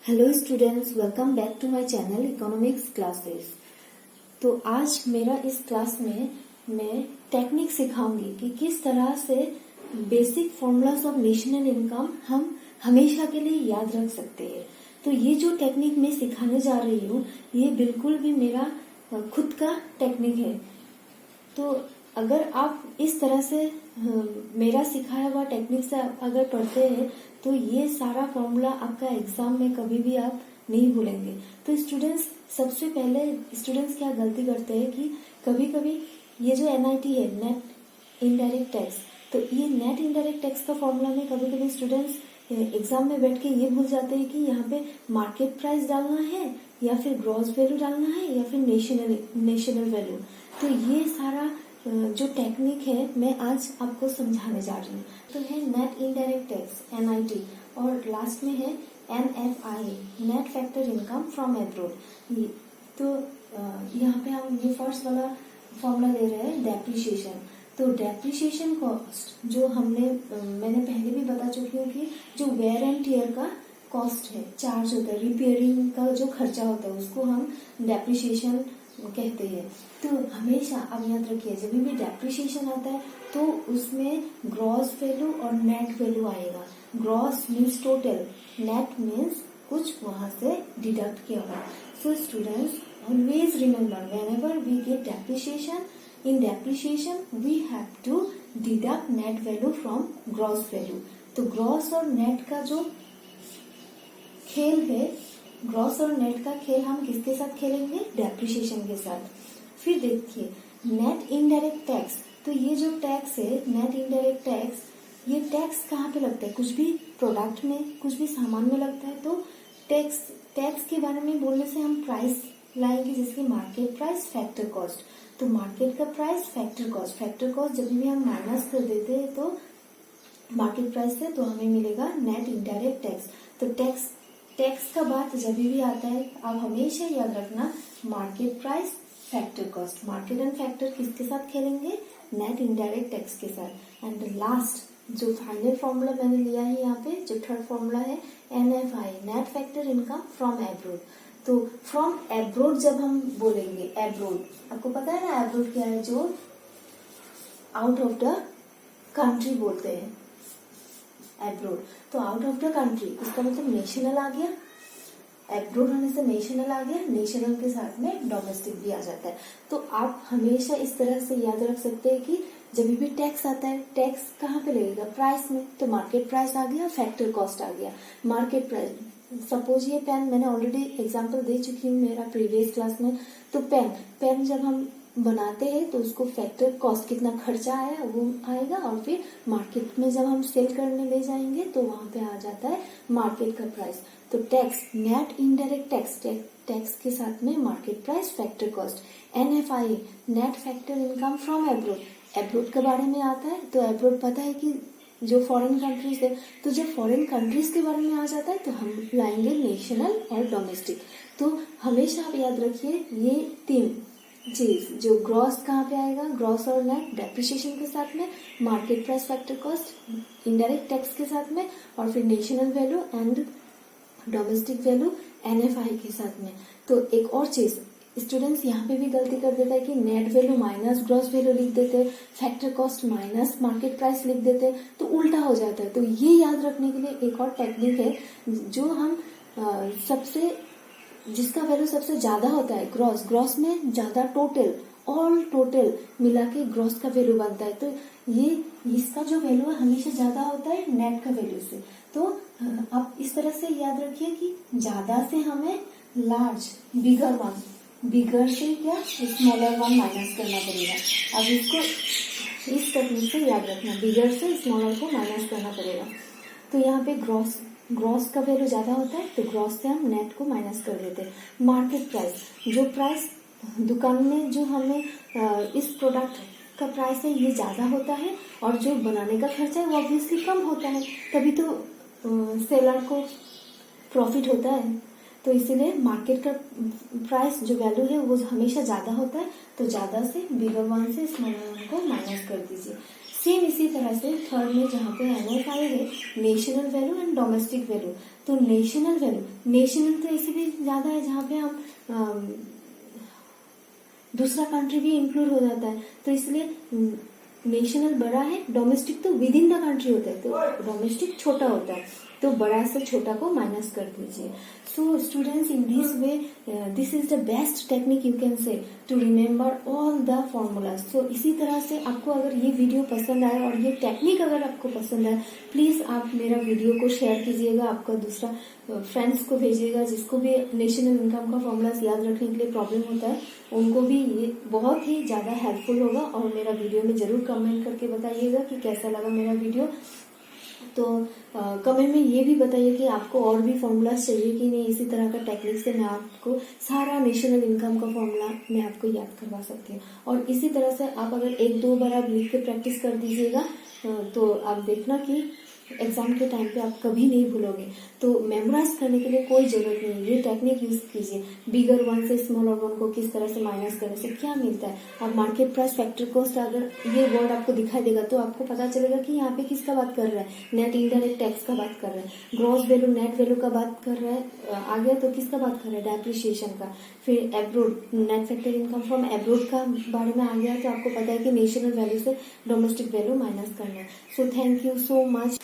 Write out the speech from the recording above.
Hello students, welcome back to my channel economics classes. तो आज मेरा इस क्लास में मैं टेक्निक सिखाऊंगी कि किस तरह से basic formulas of national income हम हमेशा के लिए याद रख सकते हैं। तो ये जो टेक्निक मैं सिखाने जा रही हूँ ये बिल्कुल भी मेरा खुद का टेक्निक है। तो अगर आप इस तरह से मेरा सिखाया हुआ टेक्निक से अगर पढ़ते हैं तो ये सारा फॉर्मूला आपका एग्जाम में कभी भी आप नहीं भूलेंगे। तो स्टूडेंट्स, सबसे पहले स्टूडेंट्स क्या गलती करते हैं कि कभी कभी ये जो एनआईटी है, नेट इनडायरेक्ट टैक्स, तो ये नेट इनडायरेक्ट टैक्स का फॉर्मूला में कभी कभी स्टूडेंट्स एग्जाम में बैठ के ये भूल जाते हैं कि यहाँ पे मार्केट प्राइस डालना है या फिर ग्रॉस वैल्यू डालना है या फिर नेशनल वैल्यू। तो ये सारा जो टेक्निक है मैं आज आपको समझाने जा रही हूँ। तो है नेट इनडायरेक्ट टैक्स एनआईटी और लास्ट में है NFI, net factor income from abroad. तो यहाँ पे हम ये फर्स्ट वाला फॉर्मूला ले रहे हैं डेप्रिसिएशन। तो डेप्रिसिएशन कॉस्ट जो मैंने पहले भी बता चुकी हूँ कि जो वेयर एंड टियर का कॉस्ट है, चार्ज होता है, रिपेयरिंग का जो खर्चा होता है उसको हम डेप्रिसिएशन कहते हैं। तो हमेशा आप याद रखिए जब भी डेप्रिसिएशन आता है तो उसमें ग्रॉस वैल्यू और नेट वैल्यू आएगा। Gross means total, net means कुछ वहां से डिडक्ट किया हुआ। So students, always remember whenever we get depreciation, in depreciation we have to deduct net value from gross value. तो ग्रॉस और नेट का जो खेल है, ग्रॉस और नेट का खेल हम किसके साथ खेलेंगे? डेप्रिसिएशन के साथ। फिर देखिए नेट इनडायरेक्ट टैक्स। तो ये जो टैक्स है नेट इनडायरेक्ट टैक्स, ये टैक्स कहाँ पे लगता है? कुछ भी प्रोडक्ट में, कुछ भी सामान में लगता है। तो टैक्स के बारे में बोलने से हम प्राइस लाएंगे, जिसकी मार्केट प्राइस, फैक्टर कॉस्ट। तो मार्केट का price, factor cost. Factor cost जब भी हम माइनस कर देते हैं तो मार्केट प्राइस से, तो हमें मिलेगा नेट इनडायरेक्ट टैक्स। तो टैक्स का बात जब भी आता है आप हमेशा याद रखना market price, factor cost. Market and factor किसके साथ खेलेंगे? नेट इनडायरेक्ट टैक्स के साथ। एंड लास्ट जो फाइनल फॉर्मूला मैंने लिया है यहाँ पे, जो थर्ड फॉर्मूला है NFI, net factor income from abroad. तो फ्रॉम एब्रोड जब हम बोलेंगे, एब्रोड आपको पता है ना एब्रोड क्या है? जो आउट ऑफ द कंट्री बोलते हैं एब्रोड। तो आउट ऑफ द कंट्री इसका मतलब नेशनल आ गया, एब्रोड होने से नेशनल आ गया, नेशनल के साथ में डोमेस्टिक भी आ जाता है। तो आप हमेशा इस तरह से याद रख सकते हैं कि जब भी टैक्स आता है, टैक्स कहाँ पे लगेगा? प्राइस में। तो मार्केट प्राइस आ गया, फैक्टर कॉस्ट आ गया, मार्केट प्राइस। सपोज ये पेन, मैंने ऑलरेडी एग्जांपल दे चुकी हूँ मेरा प्रीवियस क्लास में। तो पेन जब हम बनाते हैं तो उसको फैक्टर कॉस्ट, कितना खर्चा आया वो आएगा, और फिर मार्केट में जब हम सेल करने ले जाएंगे तो वहां पे आ जाता है मार्केट का प्राइस। तो टैक्स, नेट इनडायरेक्ट टैक्स के साथ में market price, factor cost. NFI, net factor income from abroad. Abroad के बारे में आता है तो एब्रोड पता है कि जो फॉरेन कंट्रीज है, तो जब फॉरेन कंट्रीज के बारे में आ जाता है तो हम लाएंगे नेशनल और डोमेस्टिक। तो हमेशा आप याद रखिए ये तीन चीज, जो ग्रॉस कहाँ पे आएगा? ग्रॉस और नेट डेप्रिसिएशन के साथ में, market price, factor cost indirect tax के साथ में, और फिर national value and domestic value NFI के साथ में। तो एक और चीज स्टूडेंट्स यहाँ पे भी गलती कर देता है कि net value minus gross value लिख देते, factor cost minus market price लिख देते, तो उल्टा हो जाता है। तो ये याद रखने के लिए एक और टेक्निक है जो हम जिसका वैल्यू सबसे ज्यादा होता है ग्रॉस में ज्यादा, टोटल मिला के ग्रॉस का वैल्यू बनता है। तो ये इसका जो वैल्यू है हमेशा ज्यादा होता है नेट का वैल्यू से। तो आप इस तरह से याद रखिए कि ज्यादा से हमें लार्ज, बिगर से क्या स्मॉलर वन माइनस करना पड़ेगा। अब इसको इस टेक्निक से याद रखना, बिगर से स्मॉलर को माइनस करना पड़ेगा। तो यहाँ पे ग्रॉस का वैल्यू ज्यादा होता है तो ग्रॉस से हम नेट को माइनस कर देते हैं। मार्केट प्राइस, जो प्राइस दुकान में जो हमें इस प्रोडक्ट का प्राइस है ये ज्यादा होता है, और जो बनाने का खर्चा है वो ऑब्वियसली कम होता है, तभी तो सेलर को प्रॉफिट होता है। तो इसीलिए मार्केट का प्राइस जो वैल्यू है वो हमेशा ज्यादा होता है। तो ज्यादा से बिगर वन से स्मॉलर वन को माइनस कर दीजिए। सेम इसी तरह से थर्ड में जहाँ पे NFI है, national value and domestic value. तो नेशनल वैल्यू, नेशनल तो ऐसे भी ज्यादा है जहाँ पे हम दूसरा कंट्री भी इंक्लूड हो जाता है, तो इसलिए नेशनल बड़ा है, डोमेस्टिक तो विद इन द कंट्री होता है, तो डोमेस्टिक छोटा होता है, तो बड़ा से छोटा को माइनस कर दीजिए। So students, in this way this is the best technique you can say to remember all the formulas. सो इसी तरह से आपको अगर ये वीडियो पसंद आए और ये टेक्निक अगर आपको पसंद आए, प्लीज आप मेरा वीडियो को शेयर कीजिएगा, आपका दूसरा फ्रेंड्स को भेजिएगा जिसको भी नेशनल इनकम का फॉर्मूलाज याद रखने के लिए प्रॉब्लम होता है, उनको भी ये बहुत ही ज्यादा हेल्पफुल होगा। और मेरा वीडियो में जरूर कमेंट करके बताइएगा कि कैसा लगा मेरा वीडियो। तो कमेंट में ये भी बताइए कि आपको और भी फॉर्मूलाज चाहिए कि नहीं, इसी तरह का टेक्निक से मैं आपको सारा नेशनल इनकम का फॉर्मूला मैं आपको याद करवा सकती हूँ। और इसी तरह से आप अगर एक दो बार आप लिख के प्रैक्टिस कर दीजिएगा तो आप देखना कि एग्जाम के टाइम पे आप कभी नहीं भूलोगे। तो मेमोराइज करने के लिए कोई जरूरत नहीं है, ये टेक्निक यूज कीजिए। बिगर वन से स्मॉलर वन को किस तरह से माइनस करने से क्या मिलता है, और मार्केट प्राइस, फैक्टर कॉस्ट, अगर ये वर्ड आपको दिखाई देगा तो आपको पता चलेगा कि यहाँ पे किसका बात कर रहा है, नेट इनडायरेक्ट टैक्स का बात कर रहा है, ग्रॉस वैल्यू नेट वैल्यू का बात कर रहा है, आ गया तो किसका बात कर रहा है, डेप्रिसिएशन का। फिर abroad, net factor income from abroad का बारे में आ गया तो आपको पता है कि नेशनल वैल्यू से डोमेस्टिक वैल्यू माइनस करना है। So thank you so much.